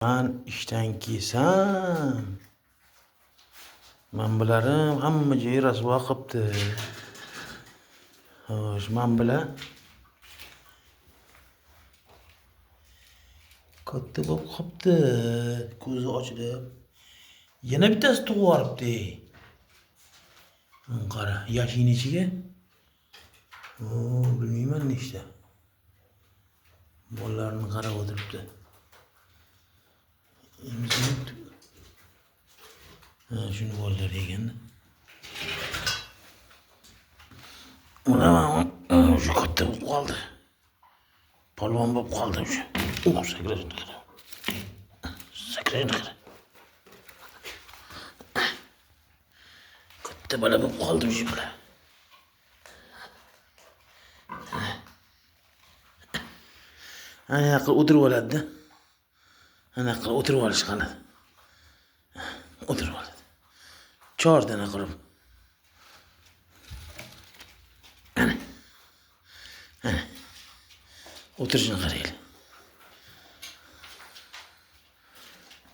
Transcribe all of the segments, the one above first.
Ben ishdan kelsam, manbalarim hamma joyi rasvo qilibdi. Xo'sh, men bilan katta bo'lib qolibdi. Ko'zi ochilib. Yana bittasi tug'ib yuboribdi. Qara, yashin ichiga. Bilmayman nechta. Bolalarni qarab o'tiribdi. Shuni bo'ldi deganda. Mana shu katta bo'lib qoldi. Polvon bo'lib qoldi o'sha. Sakrashni qara. Sakrashni qara. Katta bola bo'lib qoldi o'sha bola. Ana yoqqa o'tirib oladi-da. Ana yoqqa o'tirib olish qoladi. O'tirib oladi. Chordana qilib. Ana. O'tirishini qaraylik.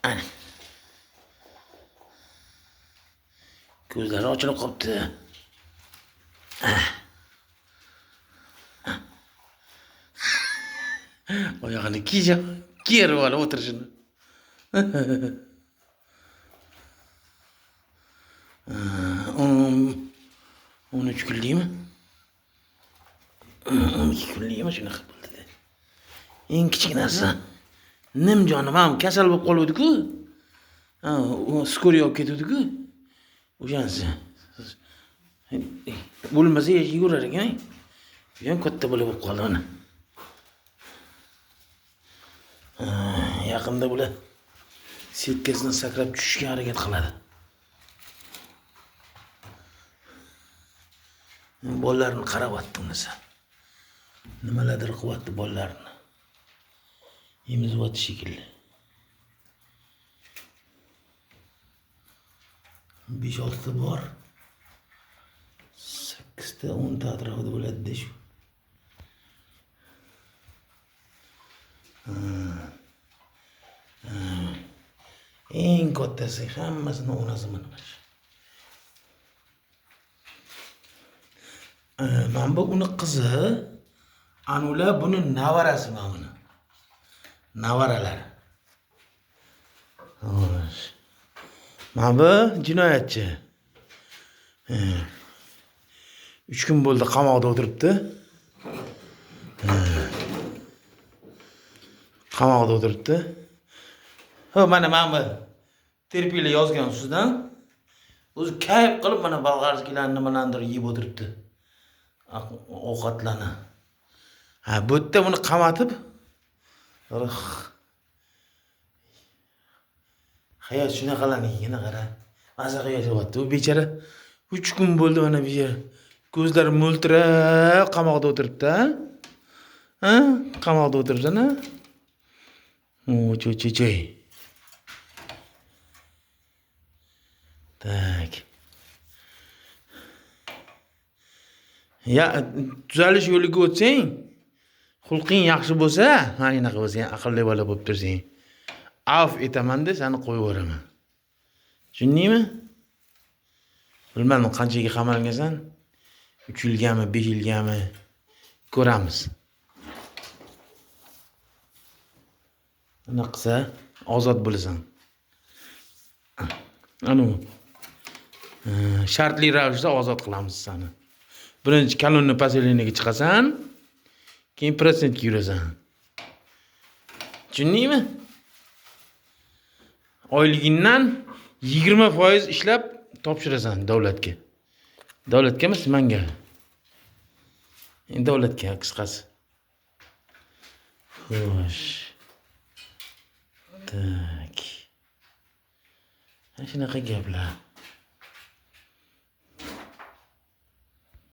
Ana. Ko'zlari ochilib qolibdi. Oyog'ini kiyib olib o'tirishini. 13 kunlikmi? 12 kunlikmi shunaqa bo'ldi. Eng kichik narsa nimjonim ham kasal bo'lib qoluvdi-ku. Skoriy olib ketuvdi-ku. O'shanisi. Bo'lmasa yashab yurar ekan. Bu ham katta bola bo'lib qoldi mana. Yaqinda bular setkasidan sakrab tushishga harakat qiladi. Bolalarni qarayapti unisi. Nimalardir qilyapti bolalarni. Emizyapti shekilli. 5-6 ta bor. 8 ta 10 ta atrofida bo'ladi-da shu. Eng kattasi hammasini onasi mana shu. Mana bu uni qizi, anular buni navarasi mana buni. Navaralari. Xo'sh. Mana bu jinoyatchi. 3 kun bo'ldi qamoqda o'tiribdi. Qamoqda o'tiribdi. Mana bu terpiylar yozgan ustidan o'zi kayf qilib mana bolg'arskilarni nimalardir yeb o'tiribdi. Ovqatlarni. Bu yerda buni qamatib hayot shunaqalarni yana qara. Maza qilyapti. U bechara 3 kun bo'ldi mana bu yer. Ko'zlari mo'ltirab qamoqda o'tiribdi, ha? Qamoqda o'tiribsan-a? Cho'y. Tak. Ya, tuzalish yo'liga o'tsang, xulqing yaxshi bo'lsa, mana enaqa bo'lsang, aqlli bola bo'lib tursang, afv etaman-da, seni qo'yib yuboraman. Tushundingmi? Bilmadim qanchaga qamalgansan? 3 yilgami, 5 yilgami ko'ramiz. Ana qilsa ozod bo'lasan. Anu shartli ravishda ozod qilamiz seni. Birinchi kolonni paseliniga chiqasan, keyin protsentga yurasan. Tushundingmi? Oyligingdan 20% ishlab topshirasan davlatga. Davlatga emas, menga. Endi davlatga qisqasi. Xo'sh. Tak. Shunaqa gaplar.